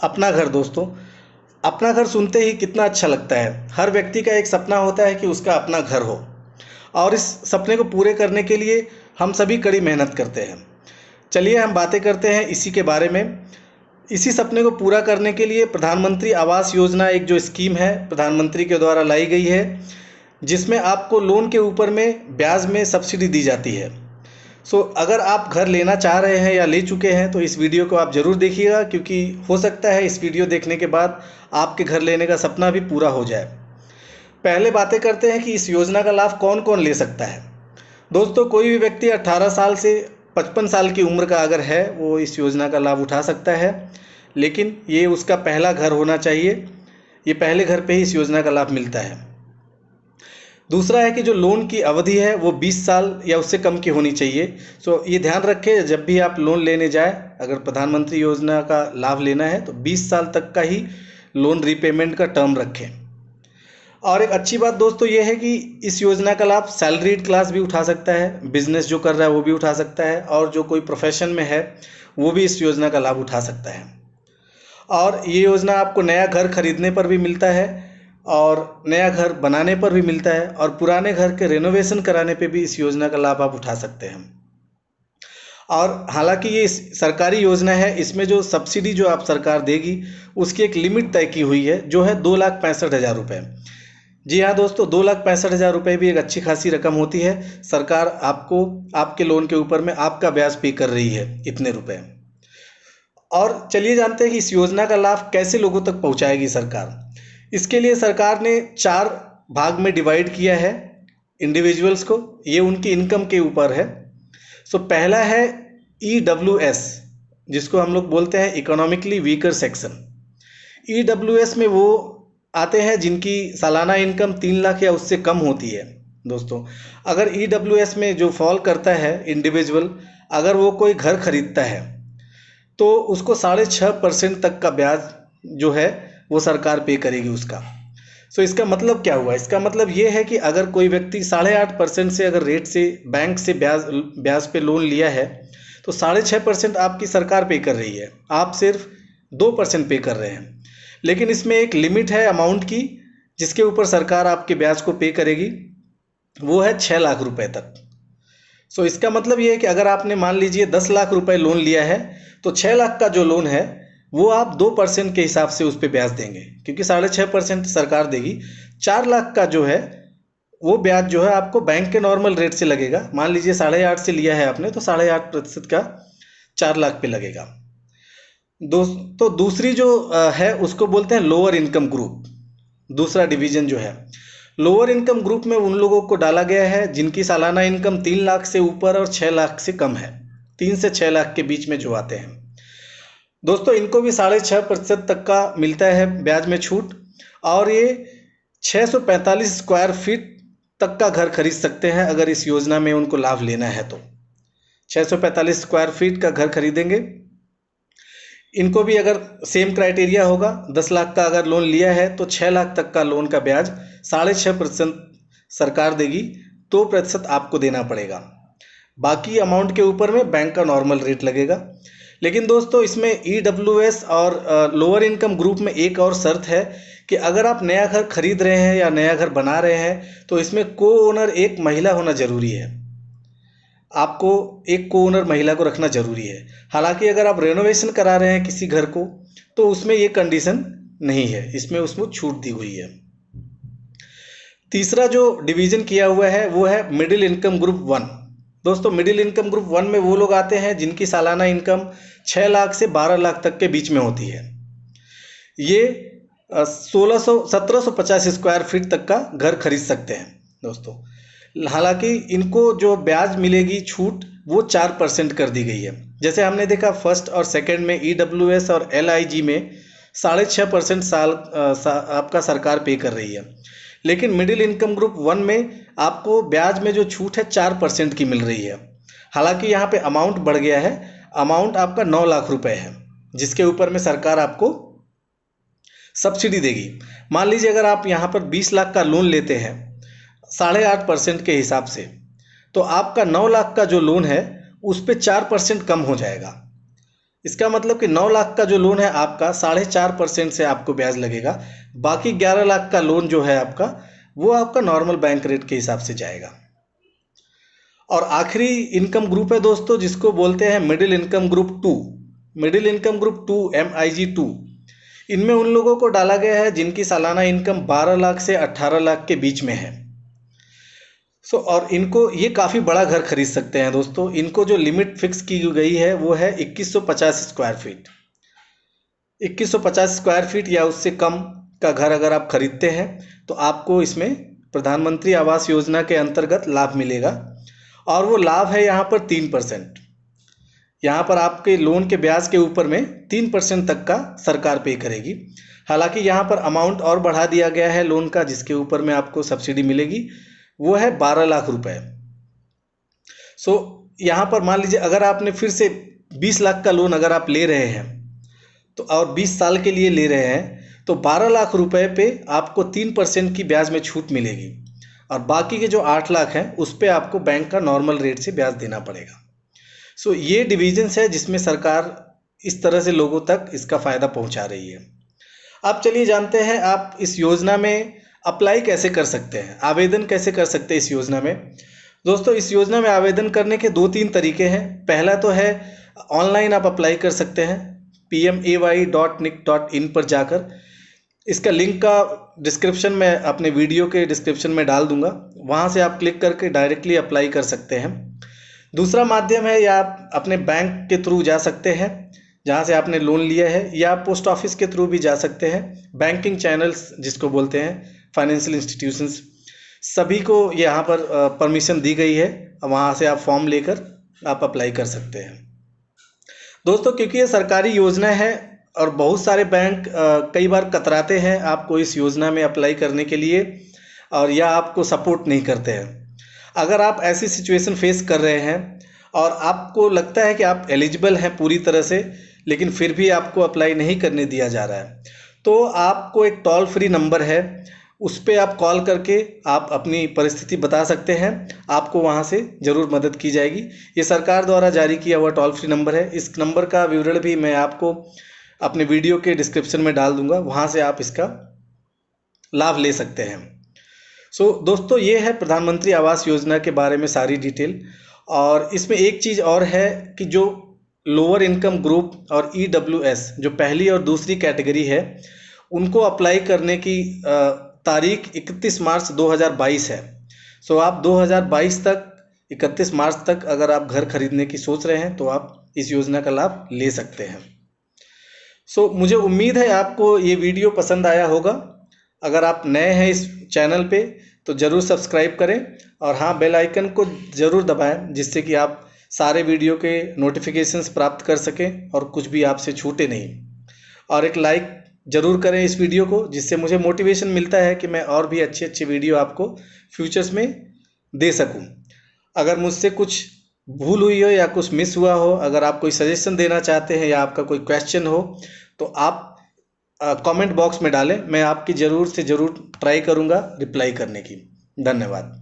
अपना घर दोस्तों, अपना घर सुनते ही कितना अच्छा लगता है। हर व्यक्ति का एक सपना होता है कि उसका अपना घर हो, और इस सपने को पूरे करने के लिए हम सभी कड़ी मेहनत करते हैं। चलिए हम बातें करते हैं इसी के बारे में। इसी सपने को पूरा करने के लिए प्रधानमंत्री आवास योजना एक जो स्कीम है प्रधानमंत्री के द्वारा लाई गई है, जिसमें आपको लोन के ऊपर में ब्याज में सब्सिडी दी जाती है। अगर आप घर लेना चाह रहे हैं या ले चुके हैं तो इस वीडियो को आप ज़रूर देखिएगा, क्योंकि हो सकता है इस वीडियो देखने के बाद आपके घर लेने का सपना भी पूरा हो जाए। पहले बातें करते हैं कि इस योजना का लाभ कौन कौन ले सकता है। दोस्तों, कोई भी व्यक्ति 18 साल से 55 साल की उम्र का अगर है वो इस योजना का लाभ उठा सकता है, लेकिन ये उसका पहला घर होना चाहिए। ये पहले घर पे ही इस योजना का लाभ मिलता है। दूसरा है कि जो लोन की अवधि है वो 20 साल या उससे कम की होनी चाहिए। ये ध्यान रखें, जब भी आप लोन लेने जाए, अगर प्रधानमंत्री योजना का लाभ लेना है तो 20 साल तक का ही लोन रीपेमेंट का टर्म रखें। और एक अच्छी बात दोस्तों ये है कि इस योजना का लाभ सैलरीड क्लास भी उठा सकता है, बिजनेस जो कर रहा है वो भी उठा सकता है, और जो कोई प्रोफेशन में है वो भी इस योजना का लाभ उठा सकता है। और ये योजना आपको नया घर खरीदने पर भी मिलता है, और नया घर बनाने पर भी मिलता है, और पुराने घर के रेनोवेशन कराने पे भी इस योजना का लाभ आप उठा सकते हैं। और हालांकि ये सरकारी योजना है, इसमें जो सब्सिडी जो आप सरकार देगी उसकी एक लिमिट तय की हुई है, जो है 2,65,000 रुपये। जी हाँ दोस्तों, 2,65,000 रुपये भी एक अच्छी खासी रकम होती है। सरकार आपको आपके लोन के ऊपर में आपका ब्याज पे कर रही है इतने रुपए। और चलिए जानते हैं कि इस योजना का लाभ कैसे लोगों तक पहुंचाएगी सरकार। इसके लिए सरकार ने 4 भाग में डिवाइड किया है इंडिविजुअल्स को, ये उनकी इनकम के ऊपर है। पहला है EWS, जिसको हम लोग बोलते हैं इकोनॉमिकली वीकर सेक्शन। EWS में वो आते हैं जिनकी सालाना इनकम 3 लाख या उससे कम होती है। दोस्तों, अगर EWS में जो फॉल करता है इंडिविजुअल, अगर वो कोई घर खरीदता है तो उसको 6.5% तक का ब्याज जो है वो सरकार पे करेगी उसका। इसका मतलब क्या हुआ? इसका मतलब ये है कि अगर कोई व्यक्ति 8.5% से अगर रेट से बैंक से ब्याज पे लोन लिया है तो 6.5% आपकी सरकार पे कर रही है, आप सिर्फ 2% पे कर रहे हैं। लेकिन इसमें एक लिमिट है अमाउंट की, जिसके ऊपर सरकार आपके ब्याज को पे करेगी, वो है 6 लाख रुपए तक। इसका मतलब ये है कि अगर आपने मान लीजिए 10 लाख रुपए लोन लिया है तो 6 लाख का जो लोन है वो आप 2% के हिसाब से उस पर ब्याज देंगे, क्योंकि 6.5% सरकार देगी। 4 लाख का जो है वो ब्याज जो है आपको बैंक के नॉर्मल रेट से लगेगा। मान लीजिए 8.5 से लिया है आपने तो 8.5% का 4 लाख पे लगेगा। तो दूसरी जो है उसको बोलते हैं लोअर इनकम ग्रुप। दूसरा डिवीजन जो है लोअर इनकम ग्रुप में उन लोगों को डाला गया है जिनकी सालाना इनकम 3 लाख से ऊपर और 6 लाख से कम है। 3 से 6 लाख के बीच में जो आते हैं दोस्तों, इनको भी 6.5% तक का मिलता है ब्याज में छूट, और ये 645 स्क्वायर फीट तक का घर खरीद सकते हैं अगर इस योजना में उनको लाभ लेना है तो। 645 स्क्वायर फीट का घर खरीदेंगे। इनको भी अगर सेम क्राइटेरिया होगा, 10 लाख का अगर लोन लिया है तो 6 लाख तक का लोन का ब्याज 6.5% सरकार देगी, 2% आपको देना पड़ेगा। बाकी अमाउंट के ऊपर में बैंक का नॉर्मल रेट लगेगा। लेकिन दोस्तों, इसमें EWS और लोअर इनकम ग्रुप में एक और शर्त है कि अगर आप नया घर खरीद रहे हैं या नया घर बना रहे हैं तो इसमें को ओनर एक महिला होना जरूरी है। आपको एक को ओनर महिला को रखना जरूरी है। हालांकि अगर आप रेनोवेशन करा रहे हैं किसी घर को तो उसमें ये कंडीशन नहीं है, इसमें उसमें छूट दी हुई है। तीसरा जो डिवीजन किया हुआ है वो है मिडिल इनकम ग्रुप 1। दोस्तों, मिडिल इनकम ग्रुप 1 में वो लोग आते हैं जिनकी सालाना इनकम 6 लाख से 12 लाख तक के बीच में होती है। ये 1750 स्क्वायर फीट तक का घर खरीद सकते हैं दोस्तों। हालांकि इनको जो ब्याज मिलेगी छूट वो 4% कर दी गई है। जैसे हमने देखा फर्स्ट और सेकंड में EWS और LIG में 6.5% आपका सरकार पे कर रही है, लेकिन मिडिल इनकम ग्रुप 1 में आपको ब्याज में जो छूट है 4% की मिल रही है। हालांकि यहाँ पे अमाउंट बढ़ गया है, अमाउंट आपका 9 लाख रुपए है, जिसके ऊपर में सरकार आपको सब्सिडी देगी। मान लीजिए अगर आप यहाँ पर 20 लाख का लोन लेते हैं 8.5% के हिसाब से, तो आपका 9 लाख का जो लोन है उस पर 4% कम हो जाएगा। इसका मतलब कि 9 लाख का जो लोन है आपका 4.5% से आपको ब्याज लगेगा। बाकी 11 लाख का लोन जो है आपका, वो आपका नॉर्मल बैंक रेट के हिसाब से जाएगा। और आखिरी इनकम ग्रुप है दोस्तों, जिसको बोलते हैं middle income group 2। Middle income group 2, MIG 2। इनमें उन लोगों को डाला गया है जिनकी सालाना इनकम 12 लाख से 18 लाख के बीच में है। और इनको ये काफ़ी बड़ा घर खरीद सकते हैं दोस्तों। इनको जो लिमिट फिक्स की गई है वो है 2150 स्क्वायर फीट। 2150 स्क्वायर फीट या उससे कम का घर अगर आप खरीदते हैं तो आपको इसमें प्रधानमंत्री आवास योजना के अंतर्गत लाभ मिलेगा। और वो लाभ है यहाँ पर 3%। यहाँ पर आपके लोन के ब्याज के ऊपर में 3% तक का सरकार पे करेगी। हालांकि यहाँ पर अमाउंट और बढ़ा दिया गया है लोन का, जिसके ऊपर में आपको सब्सिडी मिलेगी, वो है 12 लाख रुपए। यहाँ पर मान लीजिए अगर आपने फिर से 20 लाख का लोन अगर आप ले रहे हैं तो, और 20 साल के लिए ले रहे हैं, तो 12 लाख रुपए पे आपको 3% की ब्याज में छूट मिलेगी। और बाकी के जो 8 लाख हैं उस पे आपको बैंक का नॉर्मल रेट से ब्याज देना पड़ेगा। ये डिविजन्स है जिसमें सरकार इस तरह से लोगों तक इसका फ़ायदा पहुंचा रही है। अब चलिए जानते हैं आप इस योजना में अप्लाई कैसे कर सकते हैं, आवेदन कैसे कर सकते हैं इस योजना में। दोस्तों, इस योजना में आवेदन करने के 2-3 तरीके हैं। पहला तो है ऑनलाइन आप अप्लाई कर सकते हैं pmay.nic.in पर जाकर। इसका लिंक का डिस्क्रिप्शन में अपने वीडियो के डिस्क्रिप्शन में डाल दूंगा, वहाँ से आप क्लिक करके डायरेक्टली अप्लाई कर सकते हैं। दूसरा माध्यम है, या आप अपने बैंक के थ्रू जा सकते हैं जहाँ से आपने लोन लिया है, या आप पोस्ट ऑफिस के थ्रू भी जा सकते हैं। बैंकिंग चैनल्स जिसको बोलते हैं, फाइनेंशियल इंस्टीट्यूशंस, सभी को यहाँ पर परमिशन दी गई है। वहाँ से आप फॉर्म लेकर आप अप्लाई कर सकते हैं। दोस्तों, क्योंकि ये सरकारी योजना है और बहुत सारे बैंक कई बार कतराते हैं आपको इस योजना में अप्लाई करने के लिए, और या आपको सपोर्ट नहीं करते हैं। अगर आप ऐसी सिचुएशन फेस कर रहे हैं और आपको लगता है कि आप एलिजिबल हैं पूरी तरह से, लेकिन फिर भी आपको अप्लाई नहीं करने दिया जा रहा है, तो आपको एक टोल फ्री नंबर है, उस पर आप कॉल करके आप अपनी परिस्थिति बता सकते हैं। आपको वहाँ से ज़रूर मदद की जाएगी। ये सरकार द्वारा जारी किया हुआ टोल फ्री नंबर है। इस नंबर का विवरण भी मैं आपको अपने वीडियो के डिस्क्रिप्शन में डाल दूंगा, वहाँ से आप इसका लाभ ले सकते हैं। दोस्तों, ये है प्रधानमंत्री आवास योजना के बारे में सारी डिटेल। और इसमें एक चीज़ और है कि जो लोअर इनकम ग्रुप और EWS जो पहली और दूसरी कैटेगरी है, उनको अप्लाई करने की तारीख 31 मार्च 2022 है। आप 2022 तक, 31 मार्च तक अगर आप घर खरीदने की सोच रहे हैं तो आप इस योजना का लाभ ले सकते हैं। मुझे उम्मीद है आपको ये वीडियो पसंद आया होगा। अगर आप नए हैं इस चैनल पे तो ज़रूर सब्सक्राइब करें, और हाँ, बेल आइकन को ज़रूर दबाएं, जिससे कि आप सारे वीडियो के नोटिफिकेशंस प्राप्त कर सकें और कुछ भी आपसे छूटे नहीं। और एक लाइक ज़रूर करें इस वीडियो को, जिससे मुझे मोटिवेशन मिलता है कि मैं और भी अच्छे अच्छे वीडियो आपको फ्यूचर्स में दे सकूं। अगर मुझसे कुछ भूल हुई हो या कुछ मिस हुआ हो, अगर आप कोई सजेशन देना चाहते हैं या आपका कोई क्वेश्चन हो, तो आप कमेंट बॉक्स में डालें। मैं आपकी ज़रूर से ज़रूर ट्राई करूँगा रिप्लाई करने की। धन्यवाद।